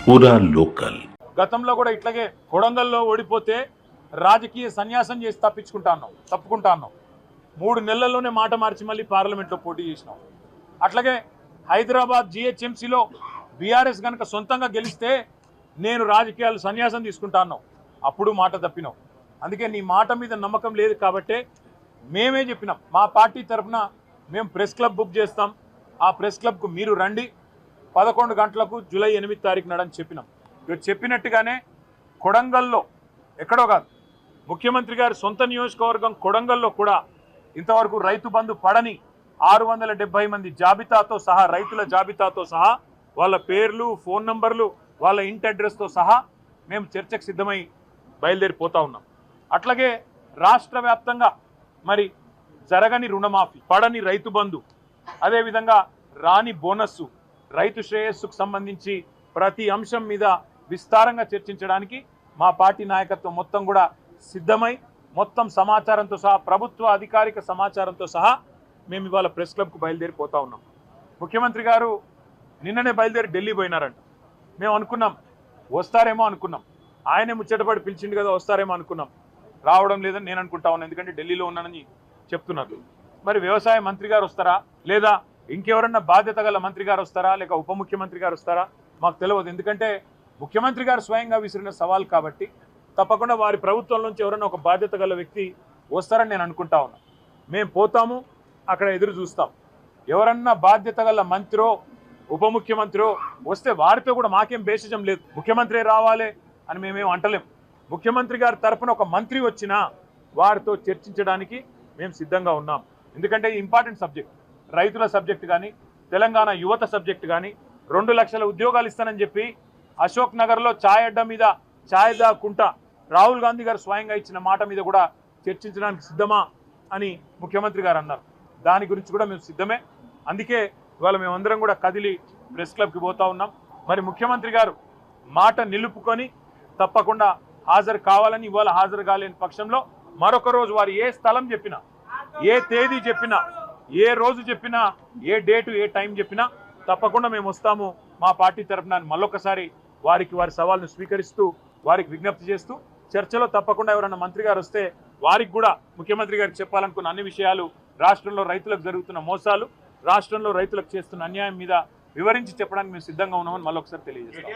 పూరా లోకల్. గతంలో కూడా ఇట్లాగే కొడంగల్లో ఓడిపోతే రాజకీయ సన్యాసం చేసి తప్పుకుంటాను 3 నెలల్లోనే మాట మార్చి మళ్ళీ పార్లమెంట్లో పోటీ చేసినాం. అట్లాగే హైదరాబాద్ జిహెచ్ఎంసీలో బీఆర్ఎస్ కనుక సొంతంగా గెలిస్తే నేను రాజకీయాలు సన్యాసం తీసుకుంటాను, అప్పుడు మాట తప్పినాం. అందుకే నీ మాట మీద నమ్మకం లేదు కాబట్టే మేమే చెప్పినాం, మా పార్టీ తరఫున మేము ప్రెస్ క్లబ్ బుక్ చేస్తాం, ఆ ప్రెస్ క్లబ్కు మీరు రండి 11 గంటలకు జూలై 8 తారీఖు నాడని చెప్పినాం. ఇవి చెప్పినట్టుగానే కొడంగల్లో ఎక్కడో కాదు, ముఖ్యమంత్రి గారి సొంత నియోజకవర్గం కొడంగల్లో కూడా ఇంతవరకు రైతు బంధు పడని 670 మంది జాబితాతో సహా, రైతుల జాబితాతో సహా, వాళ్ళ పేర్లు, ఫోన్ నంబర్లు, వాళ్ళ ఇంటి అడ్రస్తో సహా మేము చర్చకు సిద్ధమై బయలుదేరిపోతా ఉన్నాం. అట్లాగే రాష్ట్ర వ్యాప్తంగా మరి జరగని రుణమాఫీ, పడని రైతు బంధు, అదేవిధంగా రాని బోనస్సు, రైతు శ్రేయస్సుకు సంబంధించి ప్రతి అంశం మీద విస్తారంగా చర్చించడానికి మా పార్టీ నాయకత్వం మొత్తం కూడా సిద్ధమై మొత్తం సమాచారంతో సహా, ప్రభుత్వ అధికారిక సమాచారంతో సహా మేము ఇవాళ ప్రెస్ క్లబ్కు బయలుదేరిపోతా ఉన్నాం. ముఖ్యమంత్రి గారు నిన్ననే బయలుదేరి ఢిల్లీ పోయినారంట. మేము అనుకున్నాం వస్తారేమో అనుకున్నాం, ఆయనే ముచ్చటపడి పిలిచిండు కదా వస్తారేమో అనుకున్నాం. రావడం లేదని నేను అనుకుంటా ఉన్నాను, ఎందుకంటే ఢిల్లీలో ఉన్నానని చెప్తున్నారు. మరి వ్యవసాయ మంత్రి గారు వస్తారా, లేదా ఇంకెవరన్నా బాధ్యత గల మంత్రి గారు వస్తారా, లేక ఉప ముఖ్యమంత్రి గారు వస్తారా మాకు తెలియదు. ఎందుకంటే ముఖ్యమంత్రి గారు స్వయంగా విసిరిన సవాల్ కాబట్టి తప్పకుండా వారి ప్రభుత్వం నుంచి ఎవరన్నా ఒక బాధ్యత గల వ్యక్తి వస్తారని నేను అనుకుంటా ఉన్నాను. మేము పోతాము, అక్కడ ఎదురు చూస్తాం. ఎవరన్నా బాధ్యత గల మంత్రో ఉప ముఖ్యమంత్రో వస్తే వారితో కూడా మాకేం భేషజం లేదు, ముఖ్యమంత్రి రావాలి అని మేమేం అంటలేం. ముఖ్యమంత్రి గారి తరఫున ఒక మంత్రి వచ్చినా వారితో చర్చించడానికి మేము సిద్ధంగా ఉన్నాం. ఎందుకంటే ఇంపార్టెంట్ సబ్జెక్ట్, రైతుల సబ్జెక్ట్ కానీ, తెలంగాణ యువత సబ్జెక్ట్ కానీ, 2 లక్షల ఉద్యోగాలు ఇస్తానని చెప్పి అశోక్ నగర్లో ఛాయ్ అడ్డా మీద ఛాయ్ దాక్కుంటా రాహుల్ గాంధీ గారు స్వయంగా ఇచ్చిన మాట మీద కూడా చర్చించడానికి సిద్ధమా అని ముఖ్యమంత్రి గారు అన్నారు. దాని గురించి కూడా మేము సిద్ధమే. అందుకే ఇవాళ మేమందరం కూడా కదిలి ప్రెస్ క్లబ్కి పోతా ఉన్నాం. మరి ముఖ్యమంత్రి గారు మాట నిలుపుకొని తప్పకుండా హాజరు కావాలని, ఇవాళ హాజరు కాలేని పక్షంలో మరొక రోజు వారు ఏ స్థలం చెప్పినా, ఏ తేదీ చెప్పినా, ఏ రోజు చెప్పినా, ఏ డేటు ఏ టైం చెప్పినా తప్పకుండా మేము వస్తాము మా పార్టీ తరఫున. మళ్ళొకసారి వారి సవాల్ను స్వీకరిస్తూ, వారికి విజ్ఞప్తి చేస్తూ, చర్చలో తప్పకుండా ఎవరైనా మంత్రి గారు వస్తే వారికి కూడా ముఖ్యమంత్రి గారికి చెప్పాలనుకున్న అన్ని విషయాలు, రాష్ట్రంలో రైతులకు జరుగుతున్న మోసాలు, రాష్ట్రంలో రైతులకు చేస్తున్న అన్యాయం మీద వివరించి చెప్పడానికి మేము సిద్ధంగా ఉన్నామని మళ్ళొకసారి తెలియజేస్తాం.